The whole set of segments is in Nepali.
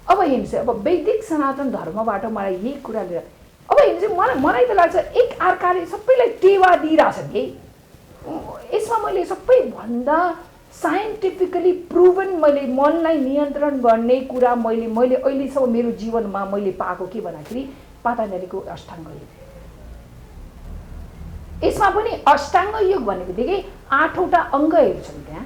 अब हेर्नुहोस् अब वैदिक सनातन धर्मबाट मलाई यही कुरा लिएर अब हेर्नुहोस् मलाई त लाग्छ एक अर्काले सबैलाई टेवा दिइरहेछन् कि यसमा मैले सबैभन्दा साइन्टिफिकली प्रुभन मैले मनलाई नियन्त्रण गर्ने कुरा मैले अहिलेसम्म मेरो जीवनमा मैले पाएको के भन्दाखेरि पतञ्जलिको अष्टाङ्ग योग। यसमा पनि अष्टाङ्ग योग भनेको 8वटा अङ्गहरू छन्, त्यहाँ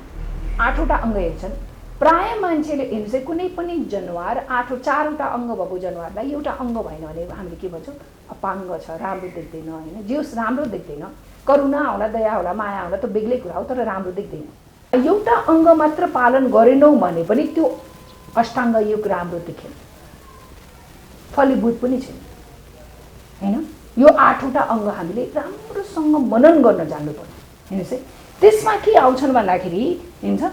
8वटा अङ्गहरू छन्। प्राय मान्छेले हेर्नुहोस् कुनै पनि जनावर 4वटा अङ्ग भएको जनावरलाई एउटा अङ्ग भएन भने हामीले के भन्छौँ, अपाङ्ग छ, राम्रो देख्दैन होइन, जिउस राम्रो देख्दैन, करुणा होला, दया होला, माया होला, त्यो बेग्लै कुरा हो, तर राम्रो देख्दैन। एउटा अङ्ग मात्र पालन गरेनौँ भने पनि त्यो अष्टाङ्ग योग राम्रो देखेन, फलीभूत पनि छैन होइन। यो 8वटा अङ्ग हामीले राम्रोसँग मनन गर्न जान्नुपर्छ। हेर्नुहोस् है, त्यसमा के आउँछन् भन्दाखेरि हेर्नुहुन्छ,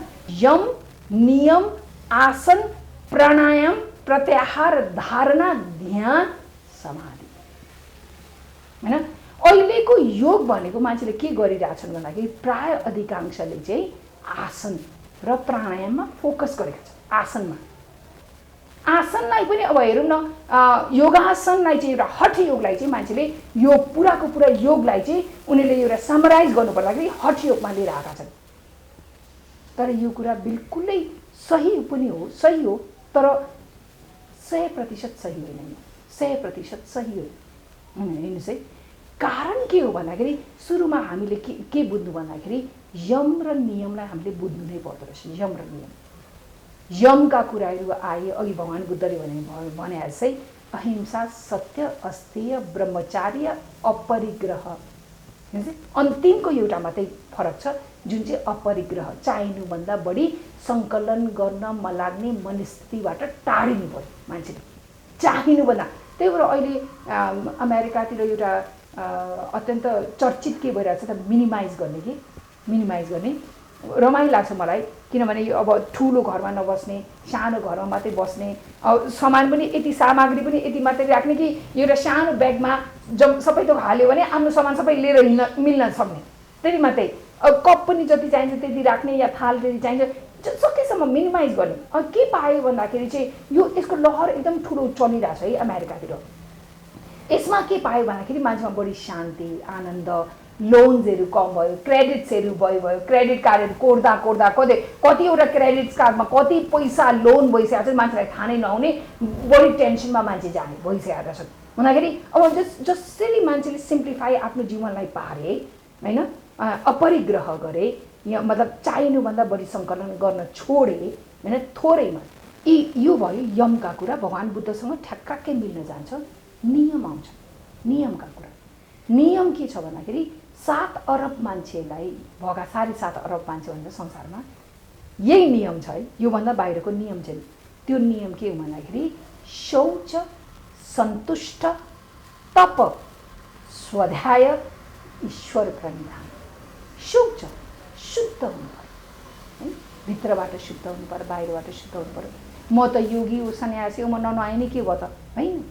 यम, नियम, आसन, प्राणायाम, प्रत्याहार, धारणा, ध्यान, समाधि होइन। अहिलेको योग भनेको मान्छेले के गरिरहेछन् भन्दाखेरि प्राय अधिकांशले चाहिँ आसन र प्राणायाममा फोकस गरेका छन्। आसनलाई पनि अब हेरौँ न, योगासनलाई चाहिँ एउटा हठ योगलाई चाहिँ मान्छेले यो पुराको पुरा योगलाई चाहिँ उनीहरूले एउटा समराइज गर्नु पर्दाखेरि हठ योगमा लिएर आएका छन्। तर यो कुरा बिल्कुलै सही पनि हो, सही हो, तर 100% सही होइन, 100% सही होइन। हेर्नुहोस् है, कारण के हो भन्दाखेरि सुरुमा हामीले के बुझ्नु भन्दाखेरि यम र नियमलाई हामीले बुझ्नु नै पर्दो रहेछ। यम र नियम, यमका कुराहरू आए। अघि भगवान् बुद्धले भने जस्तै अहिंसा, सत्य, अस्तेय, ब्रह्मचार्य, अपरिग्रह। अन्तिमको एउटा मात्रै फरक छ जुन चाहिँ अपरिग्रह, चाहिनुभन्दा बढी सङ्कलन गर्न नलाग्ने मनस्थितिबाट टाढिनु पर्यो मान्छेले, चाहिनुभन्दा। त्यही भएर अहिले अमेरिकातिर एउटा अत्यन्त चर्चित के भइरहेको छ त, मिनिमाइज गर्ने। रमाइलो लाग्छ मलाई, किनभने अब ठुलो घरमा नबस्ने, सानो घरमा मात्रै बस्ने, सामान पनि यति, सामग्री पनि यति मात्रै राख्ने कि एउटा सानो ब्यागमा सबै थोक हाल्यो भने आफ्नो सामान सबै लिएर मिल्न सक्ने, त्यति मात्रै। कप पनि जति चाहिन्छ त्यति राख्ने, या थाल जति चाहिन्छ सकेसम्म मिनिमाइज गर्ने। के पायो भन्दाखेरि चाहिँ यसको लहर एकदम ठुलो चलिरहेछ है अमेरिकातिर। यसमा के पायो भन्दाखेरि मान्छेमा बढी शान्ति, आनन्द, लोन्सहरू कम भयो, क्रेडिट्सहरू भयो, क्रेडिट कार्डहरू कोर्दा कतिवटा क्रेडिट कार्डमा कति पैसा लोन भइसकेको छ मान्छेलाई थाहा नै नहुने, बढी टेन्सनमा मान्छे जाने भइसकेका छन्। भन्दाखेरि अब जसरी मान्छेले सिम्प्लिफाई आफ्नो जीवनलाई पारे होइन, अपरिग्रह गरे, मतलब चाहिनुभन्दा बढी सङ्कलन गर्न छोडे होइन, थोरैमा। यो भयो यमका कुरा, भगवान् बुद्धसँग ठ्याक्कै मिल्न जान्छ। नियम आउँछ, नियमका कुरा। नियम के छ भन्दाखेरि 7 अरब मान्छेलाई भएका, 7.5 अरब मान्छे भन्छ संसारमा, यही नियम छ है, योभन्दा बाहिरको नियम छैन। त्यो नियम के हो भन्दाखेरि शौच, सन्तुष्ट, तप, स्वाध्याय, ईश्वर प्रणिधान। शौच, शुद्ध हुनु पर्यो, भित्रबाट शुद्ध हुनु पर्यो, बाहिरबाट शुद्ध हुनु पर्यो। म त योगी हो, सन्यासी हो, म ननुहाए नि के भयो त होइन।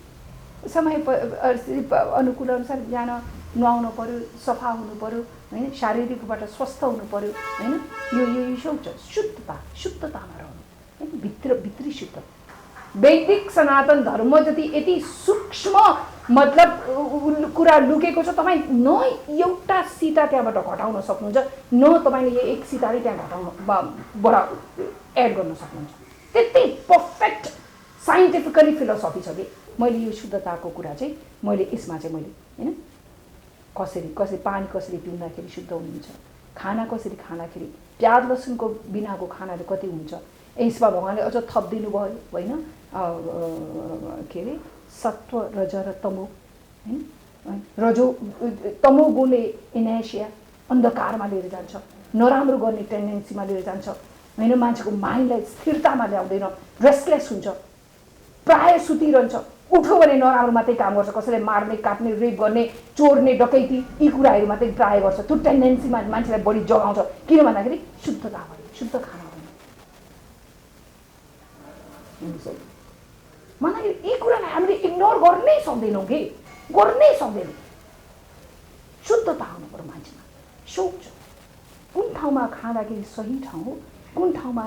समय अनुकूल अनुसार जान नुहाउनु पर्यो, सफा हुनु पर्यो होइन, शारीरिकबाट स्वस्थ हुनु पर्यो होइन। यो शौच, शुद्धतामा रहनु होइन, भित्री शुद्ध। वैदिक सनातन धर्म जति यति सूक्ष्म मतलब कुरा लुकेको छ, तपाईँ न एउटा सीता त्यहाँबाट घटाउन सक्नुहुन्छ, न तपाईँले एक सीताले त्यहाँ एड गर्न सक्नुहुन्छ। त्यति पर्फेक्ट साइन्टिफिकली फिलोसफी छ कि मैले यो शुद्धताको कुरा चाहिँ मैले यसमा चाहिँ मैले हैन कसरी पानी कसरी पिउँदाखेरि शुद्ध हुनुहुन्छ, खाना कसरी खाँदाखेरि प्याज लसुनको बिनाको खानाले कति हुन्छ, यसमा भगवानले अझ थप दिनुभयो होइन के अरे सत्व रज र तमो हैन रजो तमो गुणले इनर्सिया अन्धकारमा लिएर जान्छ, नराम्रो गर्ने टेन्डेन्सीमा लिएर जान्छ हैन, मान्छेको माइन्डलाई स्थिरतामा ल्याउँदैन, रेस्टलेस हुन्छ, प्राय सुतिरहन्छ, उठ्यो भने नराम्रो मात्रै काम गर्छ, कसैलाई मार्ने काट्ने रेप गर्ने चोर्ने डकैती यी कुराहरू मात्रै प्राय गर्छ। त्यो टेन्डेन्सीमा मान्छेलाई बढी जगाउँछ, किन भन्दाखेरि शुद्धता भयो, शुद्ध खाना भयो। मलाई यी कुरालाई हामीले इग्नोर गर्नै सक्दैनौँ कि गर्नै सक्दैनौँ। शुद्धता हुनु पर्यो मान्छेमा, सोच कुन ठाउँमा खाँदाखेरि सही ठाउँ हो, कुन ठाउँमा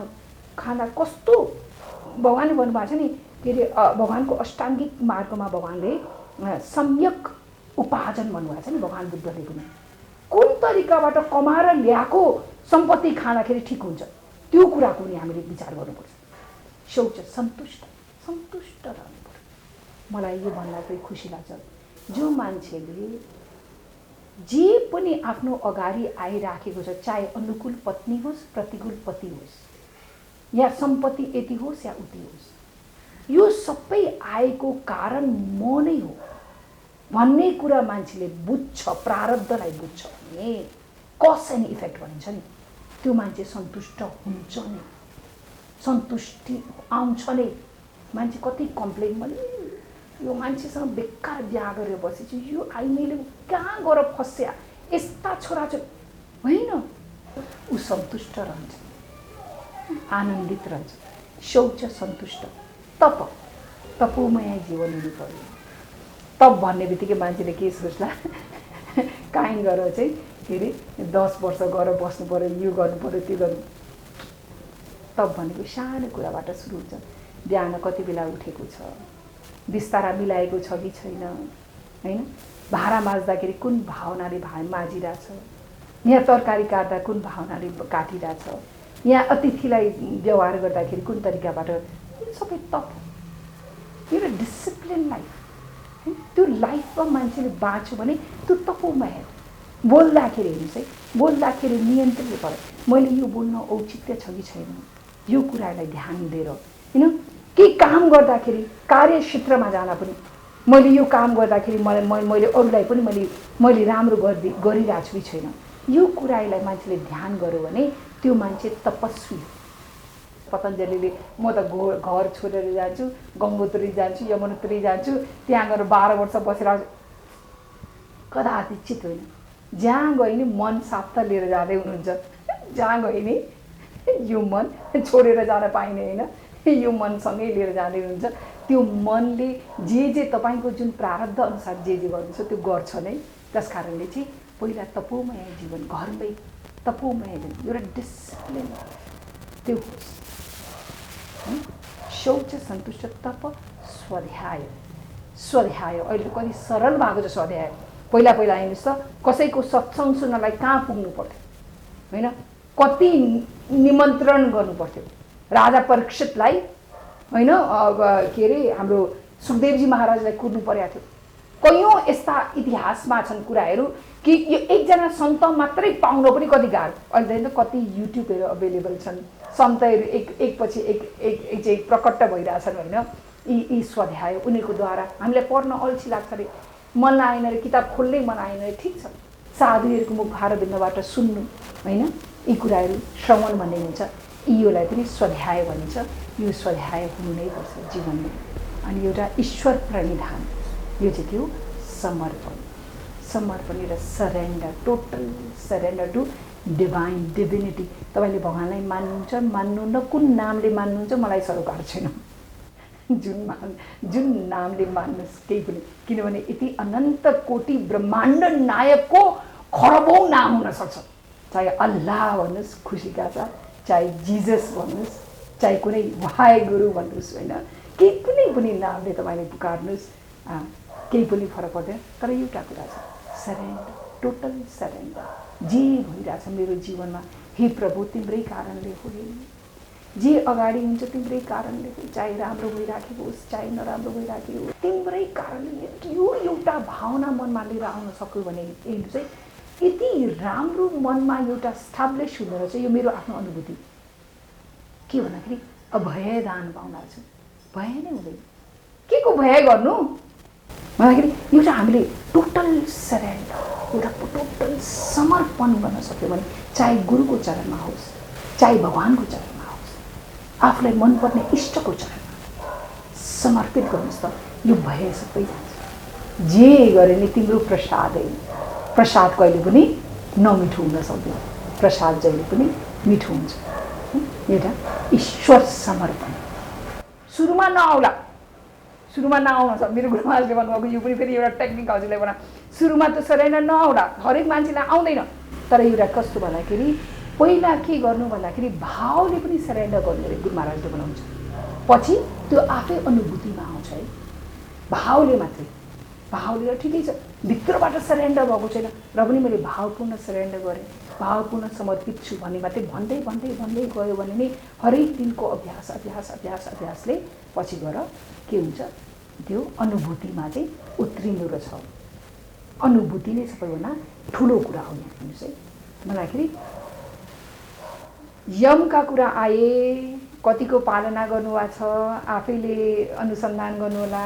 खाँदा कस्तो भगवानले भन्नुभएको छ नि के अरे भगवानको अष्टाङ्गिक मार्गमा भगवानले सम्यक उपार्जन भन्नुभएको छ नि भगवान बुद्धले पनि कुन तरिकाबाट कमाएर ल्याएको सम्पत्ति खाँदाखेरि ठिक हुन्छ त्यो कुराको पनि हामीले विचार गर्नुपर्छ। शौच सन्तुष्ट सन्तुष्ट रहनु पर्यो। मलाई यो भन्दा चाहिँ खुसी लाग्छ जो मान्छेले जे पनि आफ्नो अगाडि आइराखेको छ, चाहे अनुकूल पत्नी होस् प्रतिकूल पति होस् या सम्पत्ति यति होस् या उति होस्, यो सबै आएको कारण म नै हो भन्ने कुरा मान्छेले बुझ्छ, प्रारब्धलाई बुझ्छ भने कज एन्ड इफेक्ट भनिन्छ नि, त्यो मान्छे सन्तुष्ट हुन्छ नै, सन्तुष्टि आउँछ नै। मान्छे कति कम्प्लेन भने यो मान्छेसँग बेकार बिहा गरेर बसेछु, यो आइमाईले कहाँ गएर फस्या, यस्ता छोराछोरी होइन, ऊ सन्तुष्ट रहन्छ, आनन्दित रहन्छ। शौच सन्तुष्ट, तप तपोमय जीवन हुनु पर्यो। तप भन्ने बित्तिकै मान्छेले के सोच्ला काहीँ गएर चाहिँ के अरे 10 वर्ष गएर बस्नु पर्यो, यो गर्नु पर्यो, त्यो गर्नु। तप भनेको सानो कुराबाट सुरु हुन्छ। बिहान कति बेला उठेको छ, बिस्तारा मिलाएको छ कि छैन हैन, भाँडा माझ्दाखेरि कुन भावनाले माझिरहेछ, यहाँ तरकारी काट्दा कुन भावनाले काटिरहेछ, यहाँ अतिथिलाई व्यवहार गर्दाखेरि कुन तरिकाबाट, सबै तप हो। एउटा डिसिप्लिन लाइफ हैन, त्यो लाइफमा मान्छेले बाँच्यो भने त्यो तपोमय हो। बोल्दाखेरि हेर्नुहोस् है, बोल्दाखेरि नियन्त्रणले पर्यो, मैले यो बोल्न औचित्य छ कि छैन, यो कुरालाई ध्यान दिएर हैन। केही काम गर्दाखेरि कार्यक्षेत्रमा जाँदा पनि मैले यो काम गर्दाखेरि मैले अरूलाई पनि मैले राम्रो गरिरहेको छु कि छैन, यो कुरालाई मान्छेले ध्यान गर्यो भने त्यो मान्छे तपस्वी हो। पतञ्जलिले म त घर छोडेर जान्छु, गङ्गोत्री जान्छु, यमुनोत्री जान्छु, त्यहाँ गएर 12 वर्ष बसेर कदापि चित होइन। जहाँ गए नि मन साप्ता लिएर जाँदै हुनुहुन्छ, जहाँ गए नि यो मन छोडेर जान पाइने होइन, यो मनसँगै लिएर जाँदै हुनुहुन्छ। त्यो मनले जे तपाईँको जुन प्रारब्ध अनुसार जे गर्नुहुन्छ त्यो गर्छ नै। त्यस कारणले चाहिँ पहिला तपोमय जीवन, घरमै तपोमय जीवन, एउटा डिसिप्लिन त्यो होस्। शौच सन्तुष्ट, तप स्वाध्याय। स्वाध्याय अहिले कति सरल भएको छ स्वाध्याय। पहिला हेर्नुहोस् त कसैको सत्सङ्ग सुन्नलाई कहाँ पुग्नु पर्थ्यो होइन, कति निमन्त्रण गर्नु पर्थ्यो। राजा परीक्षितलाई होइन के अरे हाम्रो सुखदेवजी महाराजलाई कुर्नु परेको थियो। कयौँ यस्ता इतिहासमा छन् कुराहरू कि यो एकजना सन्त मात्रै पाउन पनि कति गाह्रो। अहिले त कति युट्युबहरू अभाइलेबल छन्, सन्तहरू एकपछि एक चाहिँ प्रकट भइरहेछन् होइन। यी स्वाध्याय उनीहरूको द्वारा हामीलाई पढ्न अल्छी लाग्छ अरे, मन लागेन अरे, किताब खोल्नै मन आएन अरे, ठिक छ, साधुहरूको मुखभार बिन्दबाट सुन्नु होइन, यी कुराहरू श्रवण भन्ने हुन्छ। योलाई पनि स्वाध्याय भनिन्छ। यो स्वाध्याय हुनु नै पर्छ जीवनमा। अनि एउटा ईश्वर प्रणिधान, यो चाहिँ के हो, समर्पण। समर्पण र surrender, total surrender to divine divinity. तपाईँले भगवानलाई मान्नुहुन्छ मान्नुहुन्न, कुन नामले मान्नुहुन्छ मलाई सरोकार छैन, जुन नामले मान्नुहोस् केही पनि, किनभने यति अनन्त कोटि ब्रह्माण्ड नायकको खरबौँ नाम हुनसक्छ। चाहे अल्लाह भन्नुहोस् खुसीका साथ, चाहे जिजस भन्नुहोस्, चाहे कुनै वाहे गुरु भन्नुहोस् होइन, केही कुनै पनि नामले तपाईँले पुकार्नुहोस्, केही पनि फरक पर्दैन। तर एउटा कुरा छ, सरेन्डर, टोटल सरेन्डर। जे भइरहेछ मेरो जीवनमा, हे प्रभु तिम्रै कारणले हो, जे अगाडि हुन्छ तिम्रै कारणले, चाहे राम्रो भइराखेको होस् चाहे नराम्रो भइराखेको होस्, तिम्रै कारणले यो एउटा भावना मनमा लिएर आउन सक्यो भने चाहिँ यति राम्रो मनमा एउटा स्टाब्लिस हुँदो रहेछ। यो मेरो आफ्नो अनुभूति के भन्दाखेरि अभयदान पाउन छु, भय नै हुँदैन। के को भय गर्नु भन्दाखेरि एउटा हामीले टोटल सरेन्डर, एउटा टोटल समर्पण गर्न सक्यो भने, चाहे गुरुको चरणमा होस् चाहे भगवानको चरणमा होस्, आफूलाई मनपर्ने इष्टको चरणमा समर्पित गर्नुहोस् त, यो भय सबै जान्छ। जे गरे नि तिम्रो प्रसादै, प्रसाद कहिले पनि नमिठो हुन सक्दैन, प्रसाद जहिले पनि मिठो हुन्छ। एउटा ईश्वर समर्पण सुरुमा नआउला, सुरुमा नआउन सक्छ। मेरो गुरुमाले भन्नुभएको यो पनि फेरि एउटा टेक्निक हजुरलाई भन, सुरुमा त सरेन्डर नआउला, हरेक मान्छेलाई आउँदैन। तर एउटा कस्तो भन्दाखेरि पहिला के गर्नु भन्दाखेरि भावले पनि सरेन्डर गर्नु अरे गुरु महाराजले बनाउँछ, पछि त्यो आफै अनुभूतिमा आउँछ है। भावले मात्रै, भावले ठिकै छ भित्रबाट सरेन्डर भएको छैन र पनि मैले भावपूर्ण सरेन्डर गरेँ, भावपूर्ण समर्पित छु भन्ने मात्रै भन्दै भन्दै भन्दै गयो भने नि हरेक दिनको अभ्यास अभ्यास अभ्यास अभ्यासले पछि गएर के हुन्छ, त्यो अनुभूतिमा चाहिँ उत्रिँदो रहेछ। अनुभूति नै सबैभन्दा ठुलो कुरा हो। यहाँ हेर्नुहोस् है, भन्दाखेरि यमका कुरा आए, कतिको पालना गर्नुभएको छ, आफैले अनुसन्धान गर्नुहोला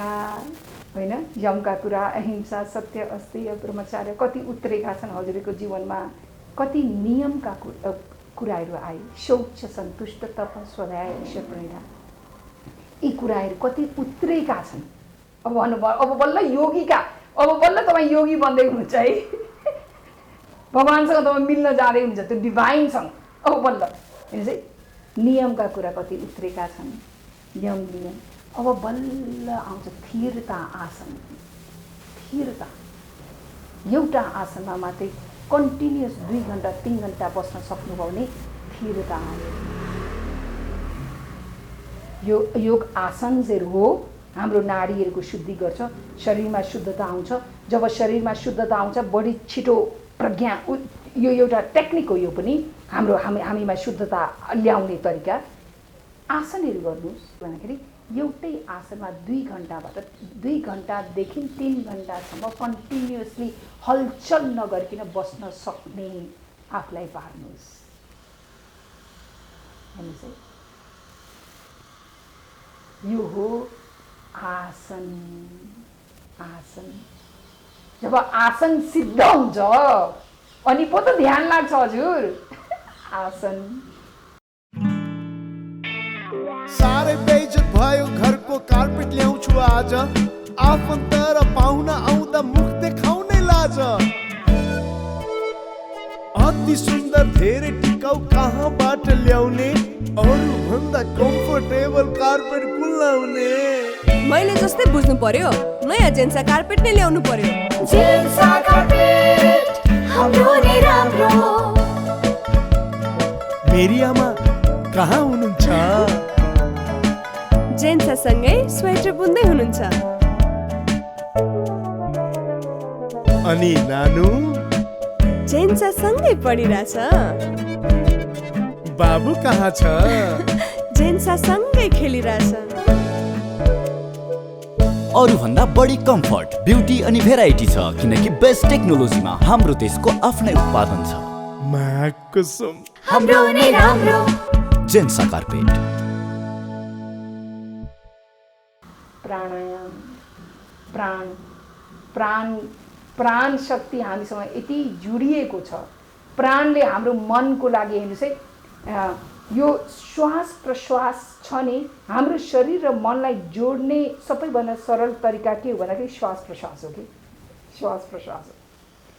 होइन। यमका कुरा अहिंसा, सत्य, अस्तेय, ब्रह्मचार्य कति उत्रेका छन् हजुरको जीवनमा, कति नियमका कुराहरू आए, शौच, सन्तुष्ट, तप, स्वाध्याय, ईश्वर प्रेरणा, यी कुराहरू कति उत्रेका छन्। अब भन्नुभयो अब बल्ल योगीका, अब बल्ल तपाईँ योगी बन्दै हुनुहुन्छ है, भगवान्सँग तपाईँ मिल्न जाँदै हुन्छ त्यो डिभाइनसँग। अब बल्ल हेर्नुहोस् है, नियमका कुरा कति उत्रेका छन्, नियम नियम। अब बल्ल आउँछ स्थिरता आसन। स्थिरता एउटा आसनमा मात्रै कन्टिन्युअस 2 घन्टा 3 घन्टा बस्न सक्नुभयो भने स्थिरता आयो। यो योग आसनहरू हो हाम्रो नाडीहरूको शुद्धि गर्छ, शरीरमा शुद्धता आउँछ। जब शरीरमा शुद्धता आउँछ बढी छिटो प्रज्ञा, यो एउटा टेक्निक हो। यो पनि हाम्रो हामीमा शुद्धता ल्याउने तरिका। आसनहरू गर्नुहोस् भन्दाखेरि एउटै आसनमा 2 घन्टाबाट 2 घन्टादेखि 3 घन्टासम्म कन्टिन्युअसली हलचल नगरिकन बस्न सक्ने आफूलाई पार्नुहोस्। हेर्नुहोस् है, यो हो आसन। आसन जब आसन सिद्ध हुन्छ अनि पो त ध्यान लाग्छ हजुर। आसन साह्रै बेइज्जत भयो घरको कार्पेट ल्याउँछु आज, आफन्त र पाहुना आउँदा मुख देखाउनै लाज। अति सुन्दर धेरै टिकाउ कहाँबाट ल्याउने, अरू भन्दा कम्फर्टेबल कार्पेट कुल्लाउने। मैले जस्तै बुझ्नु पर्यो, नयाँ जेन्सा कार्पेट नै ल्याउनु पर्यो। जेन्सा कार्पेट हाम्रो नै राम्रो। मेरी आमा कहाँ हुनुहुन्छ? जेन्सा सँगै स्वेटर बुन्दै हुनुहुन्छ। अनि नानु जेन्सा सँगै पढिरहेछ। बाबु कहाँ छ? जेन्सा सँगै खेलिरहेछ। अरू भन्दा बढी कम्फर्ट, ब्युटी अनि भेराइटी छ किनकि बेस्ट टेक्नोलोजीमा हाम्रो देशको आफ्नै उत्पादन छ। माकुसुम हाम्रो नै राम्रो। जेन्सा कार्पेट। प्राणायाम, प्राण प्राण प्राण शक्ति हामीसँग यति जुडिएको छ। प्राणले हाम्रो मनको लागि हेर्नुहोस् है, यो श्वास प्रश्वास छ नि, हाम्रो शरीर र मनलाई जोड्ने सबैभन्दा सरल तरिका के हो भन्दाखेरि श्वास प्रश्वास हो कि श्वास प्रश्वास हो।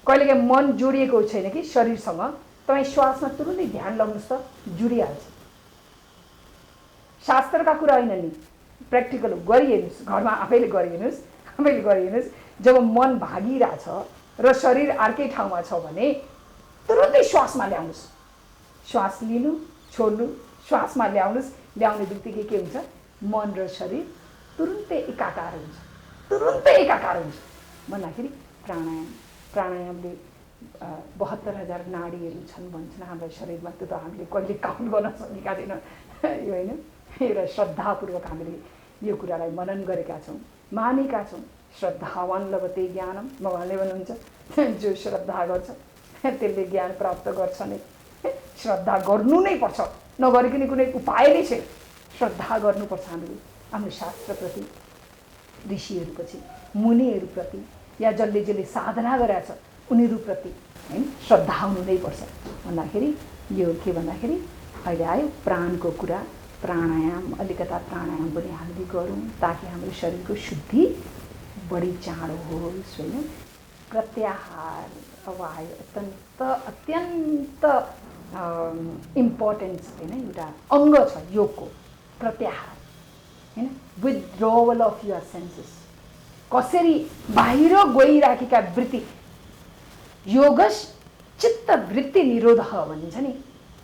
कहिलेकाहीँ मन जोडिएको छैन कि शरीरसँग, तपाईँ श्वासमा तुरुन्तै ध्यान लगाउनुहोस् त जुडिहाल्छ। शास्त्रका कुरा होइन नि, प्र्याक्टिकल हो। गरिहेर्नुहोस्, घरमा आफैले गरिहेर्नुहोस्, आफैले गरिहेर्नुहोस्। जब मन भागिरहेछ र शरीर अर्कै ठाउँमा छ भने तुरुन्तै श्वासमा ल्याउनुहोस्। श्वास लिनु छोड्नु, श्वासमा ल्याउनुहोस्। ल्याउने बित्तिकै के हुन्छ, मन र शरीर तुरुन्तै एकाकार हुन्छ, तुरुन्तै एकाकार हुन्छ। भन्दाखेरि प्राणायाम, प्राणायामले 72,000 नाडीहरू छन् भन्छन् हाम्रो शरीरमा। त्यो त हामीले कहिले काउन्ट गर्न सकेका छैनौँ यो होइन। एउटा श्रद्धापूर्वक हामीले यो कुरालाई मनन गरेका छौँ, मानेका छौँ। श्रद्धावान लभते ज्ञानम, भगवानले भन्नुहुन्छ जो श्रद्धा गर्छ त्यसले ज्ञान प्राप्त गर्छ नै। श्रद्धा गर्नु नै पर्छ, नगरिकन कुनै उपाय नै छैन। श्रद्धा गर्नुपर्छ हामीले आफ्नो शास्त्रप्रति, ऋषिहरूपछि, मुनिहरूप्रति, या जसले जसले साधना गरेका छ उनीहरूप्रति होइन श्रद्धा हुनु नै पर्छ। भन्दाखेरि यो के भन्दाखेरि अहिले आयो प्राणको कुरा। प्राणायाम, अलिकता प्राणायाम पनि हामीले गरौँ ताकि हाम्रो शरीरको शुद्धि बढी चाँडो होस् होइन। प्रत्याहार अब आयो, अत्यन्त इम्पोर्टेन्ट होइन, एउटा अङ्ग छ योगको प्रत्याहार होइन। विथड्रोवल अफ युर सेन्सेस, कसरी बाहिर गइराखेका वृत्ति, योगश चित्त वृत्ति निरोध भनिन्छ नि।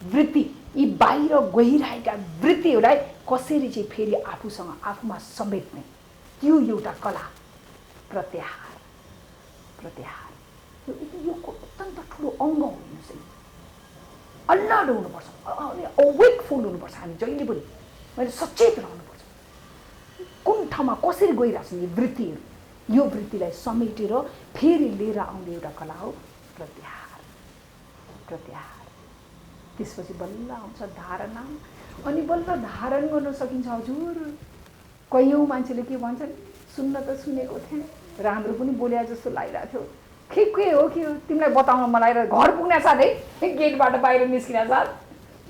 वृत्ति, यी बाहिर गइरहेका वृत्तिहरूलाई कसरी चाहिँ फेरि आफूसँग आफूमा समेट्ने, त्यो एउटा कला। प्रत्याहार, प्रत्याहार यो अत्यन्त ठुलो अङ्ग हो। चाहिँ अलर्ट हुनुपर्छ, अवेकफुल हुनुपर्छ हामी जहिले पनि। मैले सचेत रहनुपर्छ कुन ठाउँमा कसरी गइरहेको छ यो वृत्तिहरू। यो वृत्तिलाई समेटेर फेरि लिएर आउने एउटा कला हो प्रत्याहार। प्रत्याहार त्यसपछि बल्ल आउँछ धारणा, अनि बल्ल धारण गर्न सकिन्छ। हजुर कयौँ मान्छेले के भन्छन्, सुन्न त सुनेको थिएन, राम्रो पनि बोल्या जस्तो लागिरहेको थियो, के हो तिमीलाई बताउन मलाई र घर पुग्ने साथै गेटबाट बाहिर निस्किने साथ।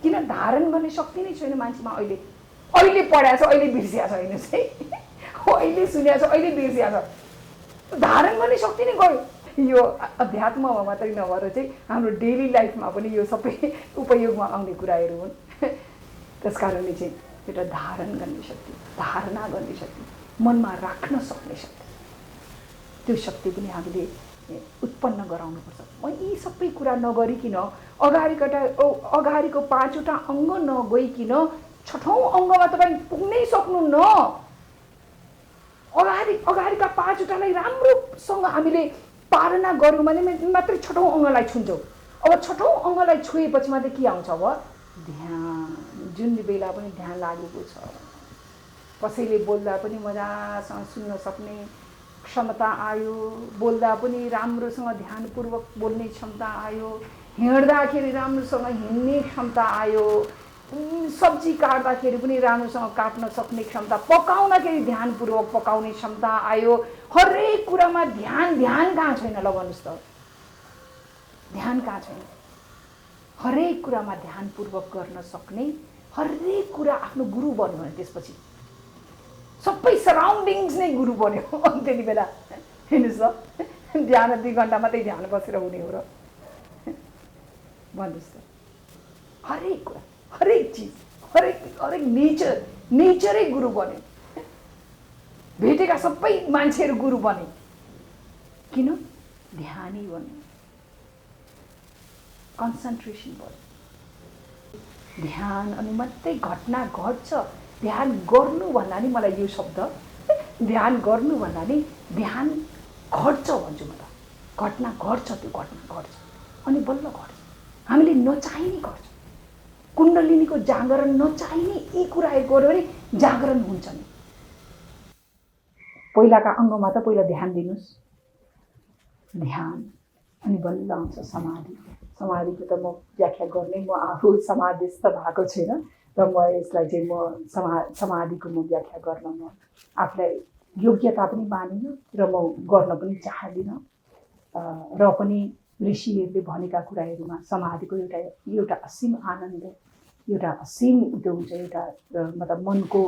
किन धारण गर्ने शक्ति नै छैन मान्छेमा। अहिले पढाएको छ, अहिले बिर्सिया छ, होइन चाहिँ अहिले सुनेको छ, अहिले बिर्सिया छ। धारण गर्ने शक्ति नै गयो। यो अध्यात्ममा मात्रै नभएर चाहिँ हाम्रो डेली लाइफमा पनि यो सबै उपयोगमा आउने कुराहरू हुन्। त्यस कारणले चाहिँ एउटा धारण गर्ने शक्ति, धारणा गर्ने शक्ति, मनमा राख्न सक्ने शक्ति, त्यो शक्ति पनि हामीले उत्पन्न गराउनुपर्छ। म यी सबै कुरा नगरिकन, अगाडिको 5वटा अङ्ग नगइकन 6औँ अङ्गमा तपाईँ पुग्नै सक्नुहुन्न। अगाडिका 5वटालाई राम्रोसँग हामीले पालना गऱ्यौँ भने मात्रै 6औँ अङ्गलाई छुन्छौँ। अब 6औँ अङ्गलाई छोएपछि मात्रै के आउँछ, अब ध्यान। जुन बेला पनि ध्यान लागेको छ, कसैले बोल्दा पनि मजासँग सुन्न सक्ने क्षमता आयो, बोल्दा पनि राम्रोसँग ध्यानपूर्वक बोल्ने क्षमता आयो, हिँड्दाखेरि राम्रोसँग हिँड्ने क्षमता आयो, सब्जी काट्दाखेरि पनि राम्रोसँग काट्न सक्ने क्षमता, पकाउँदाखेरि ध्यानपूर्वक पकाउने क्षमता आयो। हरेक कुरामा ध्यान कहाँ छैन, ल भन्नुहोस् त, ध्यान कहाँ छैन। हरेक कुरामा ध्यानपूर्वक गर्न सक्ने, हरेक कुरा आफ्नो गुरु बन्यो भने त्यसपछि सबै सराउन्डिङ्स नै गुरु बन्यो। त्यति बेला हेर्नुहोस् त, ध्यान 2 घन्टा मात्रै ध्यान बसेर हुने हो र भन्नुहोस् त। हरेक कुरा, हरेक चिज, हरेक नेचरै गुरु बन्यो। भेटेका सबै मान्छेहरू गुरु बने। किन? ध्यानै बन्यो, कन्सन्ट्रेसन भयो। ध्यान अनि मात्रै घटना घट्छ। ध्यान गर्नु भन्दा नि मलाई यो शब्द, ध्यान गर्नु भन्दा नि ध्यान घट्छ भन्छु म त। घटना घट्छ, त्यो घटना घट्छ अनि बल्ल घट्छ। हामीले नचाहिने घट्छ। कुण्डलिनीको जागरण नचाहिने यी कुराहरू गर्यो भने जागरण हुन्छ नि। पहिलाका अङ्गमा त पहिला ध्यान दिनुहोस्, ध्यान, अनि बल्ल आउँछ समाधि। समाधिको त म व्याख्या गर्ने, म आफू समाधिस्थ भएको छैन र म यसलाई चाहिँ समाधिको म व्याख्या गर्न म आफूलाई योग्यता पनि मानिनँ र म गर्न पनि चाहदिनँ। र पनि ऋषिहरूले भनेका कुराहरूमा समाधिको एउटा असीम आनन्द, एउटा असीम त्यो हुन्छ, एउटा मतलब मनको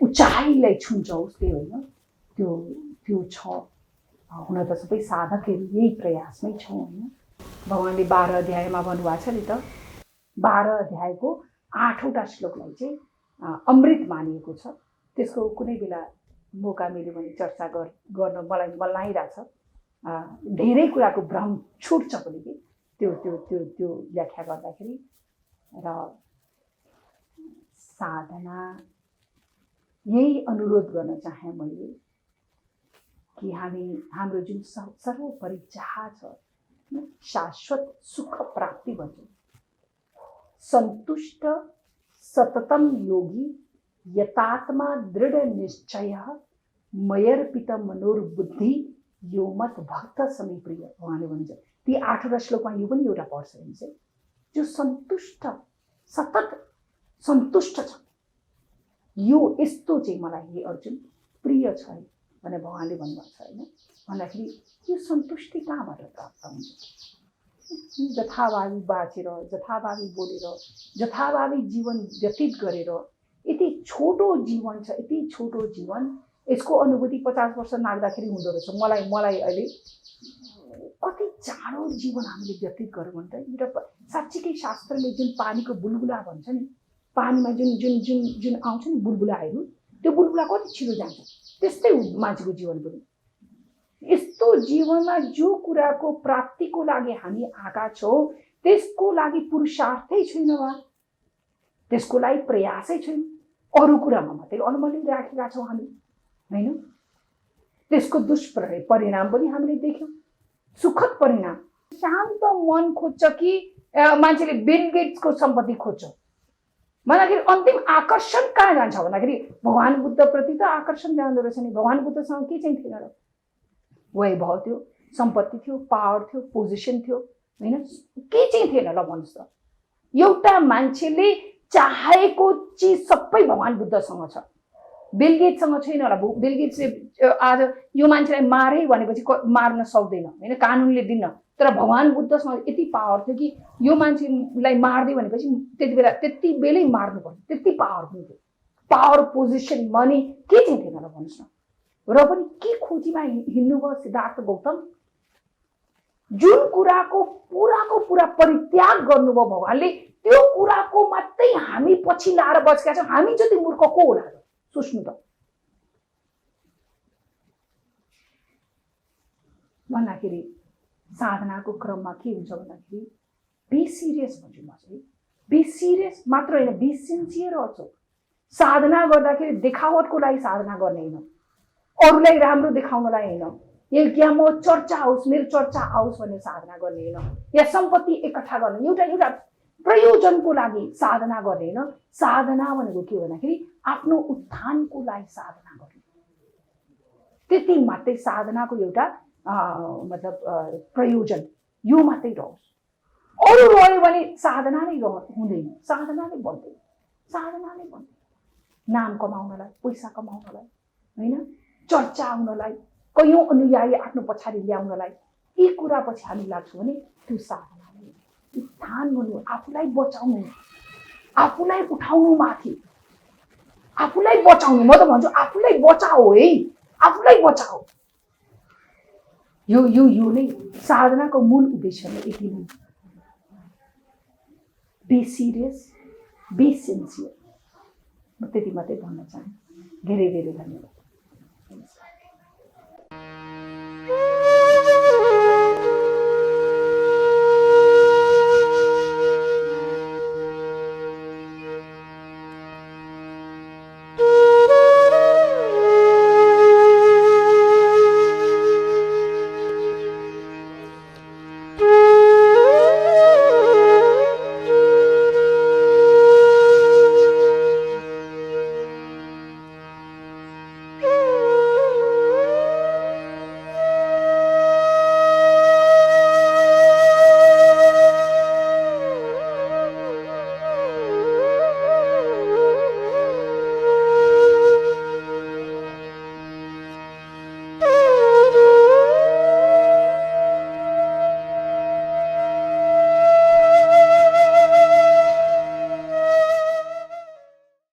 उचाइलाई छुन्छ उसले, होइन त्यो छ। हुन त सबै साधकहरू यही प्रयासमै छौँ, होइन। भगवानले 12 अध्यायमा भन्नुभएको छ नि त, 12 अध्यायको 8वटा श्लोकलाई चाहिँ अमृत मानिएको छ। त्यसको कुनै बेला मौका मिल्यो भने चर्चा गर्न मलाई मन लागिरहेछ। धेरै कुराको भ्रम छुट्छ पनि कि त्यो व्याख्या गर्दाखेरि। र साधना यही अनुरोध गर्न चाहे मैले कि हाम्रो जुन सर्वोपरि चाह छ शाश्वत सुख प्राप्ति भन्छ। सन्तुष्ट सततम योगी यतात्मा दृढ निश्चय मयर्पित मनोर्बुद्धि यो मत भक्त समी प्रिय। उहाँले भन्नुहुन्छ ती 8वटा श्लोकमा यो पनि एउटा पढ्छ हुन्छ जो सन्तुष्ट सतत सन्तुष्ट छ, यो यस्तो चाहिँ मलाई हे अर्जुन प्रिय छ भनेर भगवानले भन्नुभएको छ होइन। भन्दाखेरि यो सन्तुष्टि कहाँबाट प्राप्त हुन्छ? जथाभावी बाँचेर, जथाभावी बोलेर, जथाभावी जीवन व्यतीत गरेर, यति छोटो जीवन छ, यति छोटो जीवन, यसको अनुभूति 50 वर्ष नाग्दाखेरि हुँदो रहेछ। मलाई अहिले कति चाँडो जीवन हामीले व्यतीत गऱ्यौँ भने त एउटा साँच्चीकै शास्त्रले जुन पानीको बुलबुला भन्छ नि, पानीमा जुन जुन जुन जुन आउँछ नि बुलबुलाहरू, त्यो बुलबुला कति छिटो जान्छ, त्यस्तै मान्छेको जीवन पनि। यस्तो जीवनमा जो कुराको प्राप्तिको लागि हामी आएका छौँ त्यसको लागि पुरुषार्थै छैन वा त्यसको लागि प्रयासै छैन, अरू कुरामा मात्रै अलमली राखेका छौँ हामी होइन। त्यसको दुष्परिणाम पनि हामीले देख्यौँ, सुखद परिणाम। शान्त मन खोज्छ कि मान्छेले बिल गेट्सको सम्पत्ति खोज्छ भन्दाखेरि अन्तिम आकर्षण कहाँ जान्छ भन्दाखेरि भगवान बुद्धप्रति त आकर्षण जाँदो रहेछ नि। भगवान बुद्धसँग के चाहिँ थिएन र? वैभव थियो, सम्पत्ति थियो, पावर थियो, पोजिसन थियो होइन, के चाहिँ थिएन ल भन्नुहोस् त? एउटा मान्छेले चाहेको चिज सबै भगवान बुद्धसँग छ, बिल गेट्ससँग छैन होला। बिल गेट्सले आज यो मान्छेलाई मारे भनेपछि मार्न सक्दैन होइन, कानुनले दिन्न। तर भगवान बुद्धसँग यति पावर थियो कि यो मान्छेलाई मार्दै भनेपछि त्यति बेलै मार्नु पर्यो, त्यति पावर पनि थियो। पावर, पोजिसन, मनी के चाहिँ थिएन र भन्नुहोस् न? र पनि के खोजीमा हिँड्नुभयो सिद्धार्थ गौतम? जुन कुराको पुरा परित्याग गर्नुभयो भगवानले, त्यो कुराको मात्रै हामी पछि लाएर बसेका छौँ। हामी जति मूर्ख को होला र? सोच्नु त। भन्दाखेरि साधनाको क्रममा के हुन्छ भन्दाखेरि बी सिरियस भन्छु म चाहिँ। बी सिरियस मात्र होइन, बी सिन्सियर अल्सो। साधना गर्दाखेरि देखावटको लागि साधना गर्ने होइन, अरूलाई राम्रो देखाउनलाई होइन, या म चर्चा आओस्, मेरो चर्चा आओस् भनेर साधना गर्ने होइन, या सम्पत्ति एकट्ठा गर्ने, एउटा प्रयोजनको लागि साधना गर्ने होइन। साधना भनेको के भन्दाखेरि आफ्नो उत्थानको लागि साधना गर्ने, त्यति मात्रै। साधनाको एउटा मतलब प्रयोजन यो मात्रै रहोस्, अरू रह्यो भने साधना नै हुँदैन, साधना नै बन्दैन, साधना नै बन्दैन। नाम कमाउनलाई, पैसा कमाउनलाई होइन, चर्चा आउनलाई, कयौँ अनुयायी आफ्नो पछाडि ल्याउनलाई, यी कुरा पछि हामी लाग्छौँ भने त्यो साधना नै। उत्थान गर्नु, आफूलाई बचाउनु, आफूलाई उठाउनु माथि, आफूलाई बचाउनु। म त भन्छु आफूलाई बचाओ है, आफूलाई बचाओ। यो नै साधनाको मूल उद्देश्य नै यति नै। Be serious, be sincere. म त्यति मात्रै भन्न चाहन्छु। धेरै धेरै धन्यवाद।